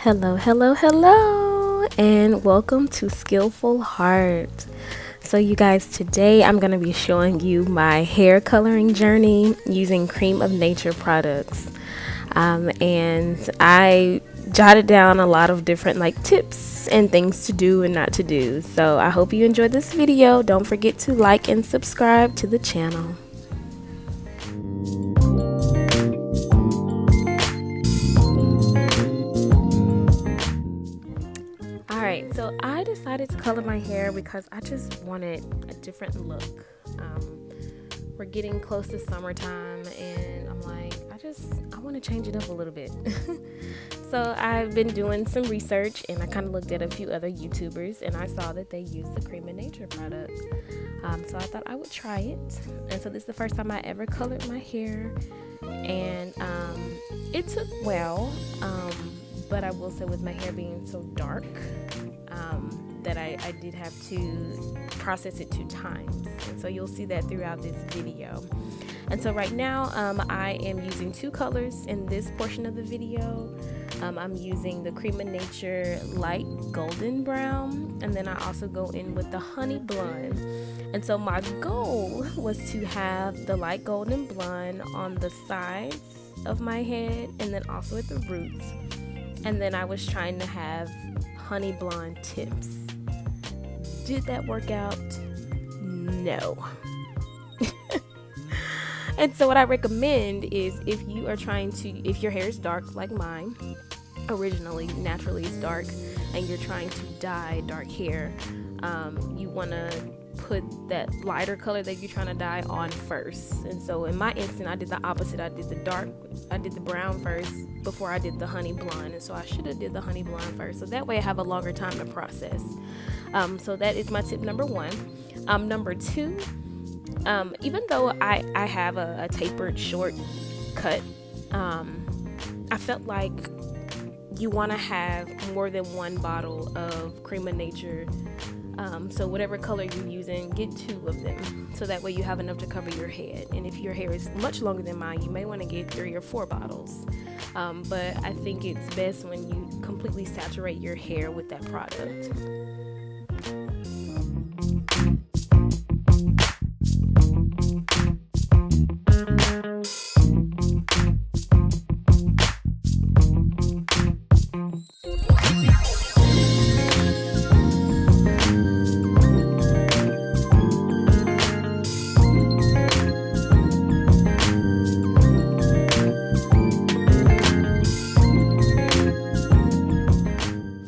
Hello, and welcome to Skillful Heart. So you guys, today I'm going to be showing you my hair coloring journey using Cream of Nature products. And I jotted down a lot of different tips and things to do and not to do. So I hope you enjoyed this video. Don't forget to like and subscribe to the channel. Alright, so I decided to color my hair because I just wanted a different look. We're getting close to summertime and I'm like, I want to change it up a little bit. So I've been doing some research and I kind of looked at a few other YouTubers and I saw that they use the Cream of Nature product. So I thought I would try it. And so this is the first time I ever colored my hair, and it took well. But I will say, with my hair being so dark, that I did have to process it 2 times. And so you'll see that throughout this video. And so right now, I am using 2 colors in this portion of the video. I'm using the Cream of Nature light golden brown, and then I also go in with the honey blonde. And so my goal was to have the light golden blonde on the sides of my head and then also at the roots. And then I was trying to have honey blonde tips. Did that work out? No. And so what I recommend is, if you are if your hair is dark like mine, naturally is dark, and you're trying to dye dark hair, you want to put that lighter color that you're trying to dye on first. And so in my instance, I did the opposite. I did the brown first before I did the honey blonde, and so I should have did the honey blonde first, so that way I have a longer time to process. So that is my tip number 1. Number 2, even though I have a tapered short cut, I felt like you want to have more than 1 bottle of Cream of Nature. So whatever color you're using, get 2 of them, so that way you have enough to cover your head. And if your hair is much longer than mine, you may want to get 3 or 4 bottles. But I think it's best when you completely saturate your hair with that product.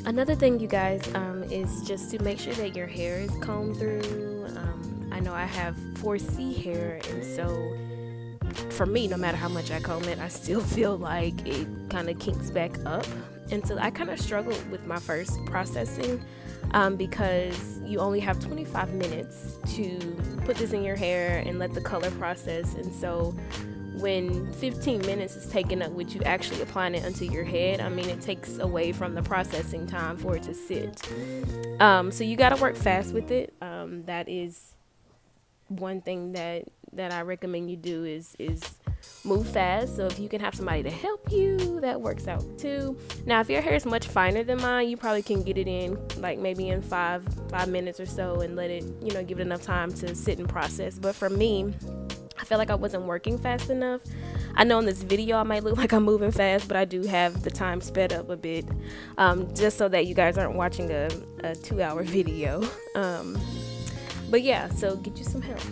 Another thing, you guys, is just to make sure that your hair is combed through. I know I have 4C hair, and so for me, no matter how much I comb it, I still feel like it kind of kinks back up. And so I kind of struggled with my first processing, because you only have 25 minutes to put this in your hair and let the color process. And so when 15 minutes is taken up with you actually applying it onto your head, I mean, it takes away from the processing time for it to sit. So you got to work fast with it. That is one thing that I recommend you do is move fast. So if you can have somebody to help you, that works out too. Now, if your hair is much finer than mine, you probably can get it in maybe in 5 minutes or so, and let it, give it enough time to sit and process. But for me, I feel like I wasn't working fast enough. I know in this video I might look like I'm moving fast, but I do have the time sped up a bit, just so that you guys aren't watching a 2-hour video. But yeah, so get you some help.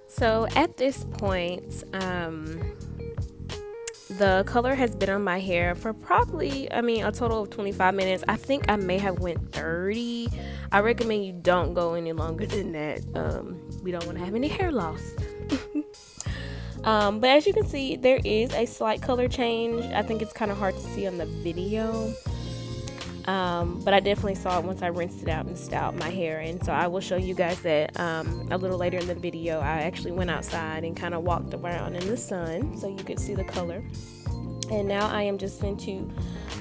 So at this point, the color has been on my hair for probably, a total of 25 minutes. I think I may have went 30. I recommend you don't go any longer than that. We don't want to have any hair loss. But as you can see, there is a slight color change. I think it's kind of hard to see on the video. But I definitely saw it once I rinsed it out and styled my hair. And so I will show you guys that a little later in the video. I actually went outside and kind of walked around in the sun so you could see the color. And now I am just going to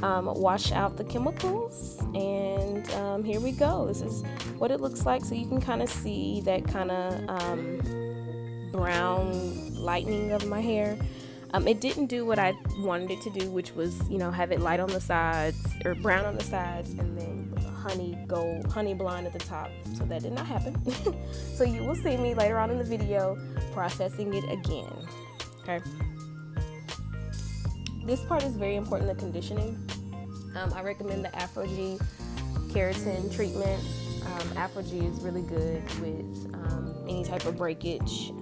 wash out the chemicals, and here we go. This is what it looks like, so you can kind of see that kind of brown lightening of my hair. It didn't do what I wanted it to do, which was, you know, have it light on the sides or brown on the sides and then honey blonde at the top. So that did not happen. So you will see me later on in the video processing it again. Okay. This part is very important, the conditioning. I recommend the Aphogee Keratin treatment. Aphogee is really good with any type of breakage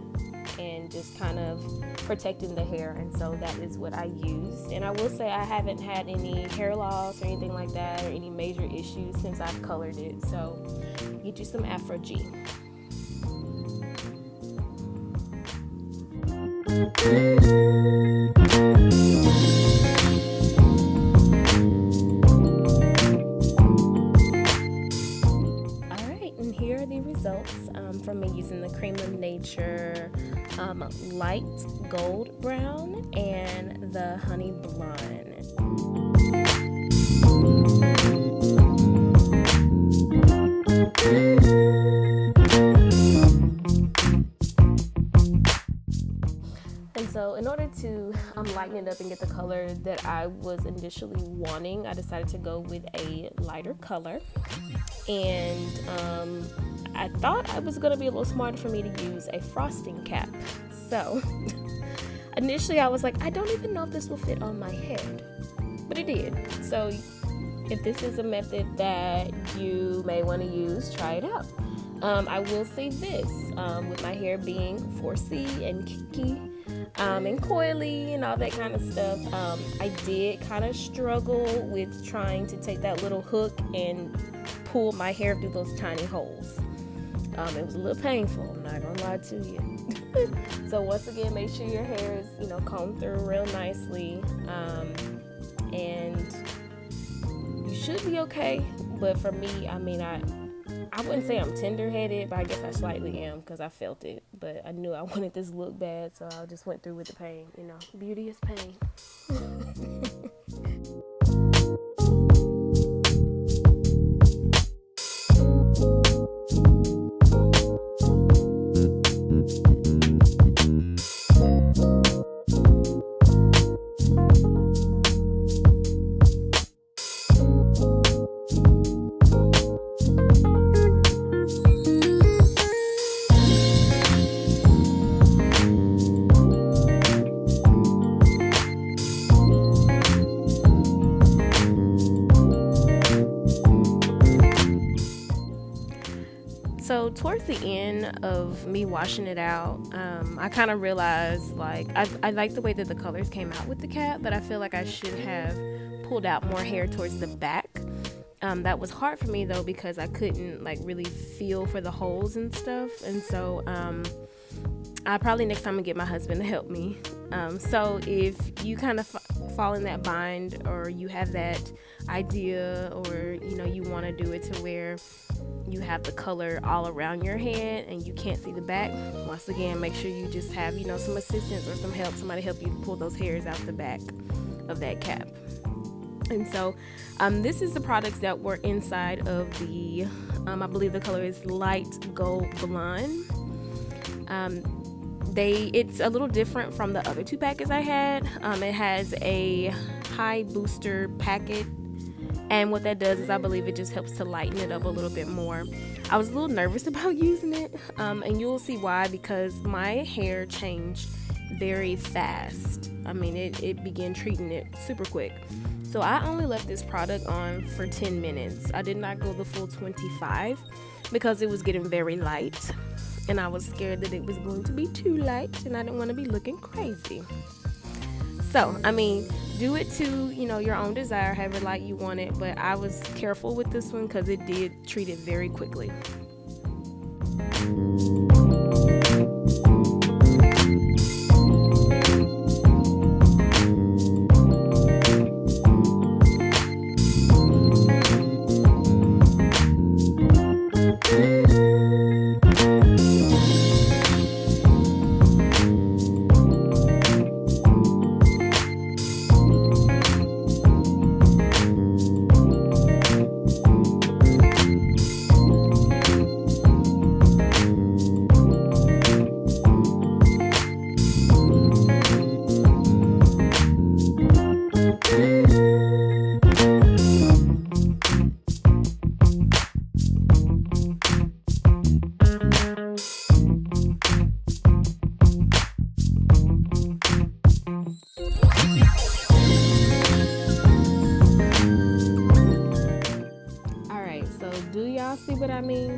and just kind of protecting the hair, and so that is what I use. And I will say I haven't had any hair loss or anything like that or any major issues since I've colored it. So get you some Aphogee. Alright, and here are the results from me using the Creme of Nature light gold brown and the honey blonde. And so in order to lighten it up and get the color that I was initially wanting, I decided to go with a lighter color. And I thought it was going to be a little smarter for me to use a frosting cap. So initially I was like, I don't even know if this will fit on my head, but it did. So if this is a method that you may want to use, try it out. I will say this, with my hair being 4C and kinky and coily and all that kind of stuff, I did kind of struggle with trying to take that little hook and pull my hair through those tiny holes. It was a little painful, I'm not gonna lie to you. So once again, make sure your hair is, you know, combed through real nicely, and you should be okay. But for me, I mean, I wouldn't say I'm tender-headed, but I guess I slightly am because I felt it. But I knew I wanted this look bad, so I just went through with the pain. You know, beauty is pain. So towards the end of me washing it out, I kind of realized, like, I like the way that the colors came out with the cap, but I feel like I should have pulled out more hair towards the back. That was hard for me though, because I couldn't like really feel for the holes and stuff. And so I probably next time I get my husband to help me. So if you kind of fall in that bind, or you have that idea, or you know, you want to do it to where you have the color all around your head and you can't see the back, once again, make sure you just have, you know, some assistance or some help, somebody help you pull those hairs out the back of that cap. And so this is the products that were inside of the I believe the color is light gold blonde. It's a little different from the other two packets I had. It has a high booster packet, and what that does is I believe it just helps to lighten it up a little bit more. I was a little nervous about using it, and you'll see why, because my hair changed very fast. I mean, it began treating it super quick. So I only left this product on for 10 minutes. I did not go the full 25 because it was getting very light, and I was scared that it was going to be too light, and I didn't want to be looking crazy. So, I mean, do it to, you know, your own desire, however light you want it, but I was careful with this one because it did treat it very quickly.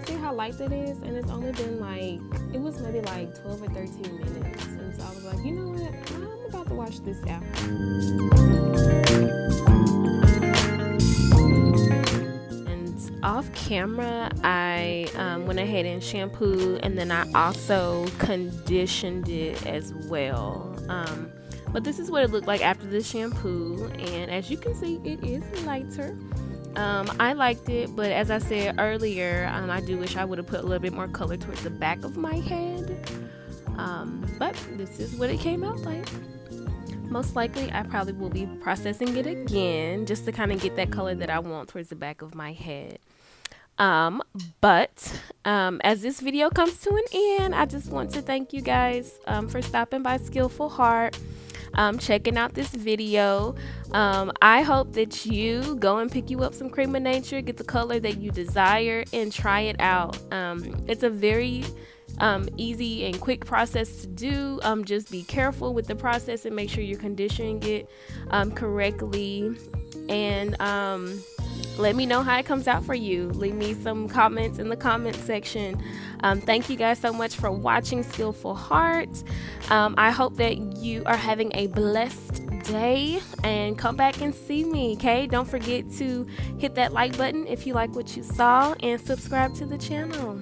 see how light that is? And it's only been like, it was maybe like 12 or 13 minutes. And so I was like, you know what? I'm about to wash this out. And off camera, I went ahead and shampooed, and then I also conditioned it as well. But this is what it looked like after the shampoo, and as you can see, it is lighter. I liked it, but as I said earlier, I do wish I would have put a little bit more color towards the back of my head. But this is what it came out like. Most likely, I probably will be processing it again just to kind of get that color that I want towards the back of my head. But as this video comes to an end, I just want to thank you guys for stopping by Skillful Heart, checking out this video. I hope that you go and pick you up some Creme of Nature, get the color that you desire, and try it out. It's a very easy and quick process to do. Just be careful with the process and make sure you're conditioning it correctly, and let me know how it comes out for you. Leave me some comments in the comment section. Thank you guys so much for watching Skillful Heart. I hope that you are having a blessed day, and come back and see me, okay? Don't forget to hit that like button if you like what you saw, and subscribe to the channel.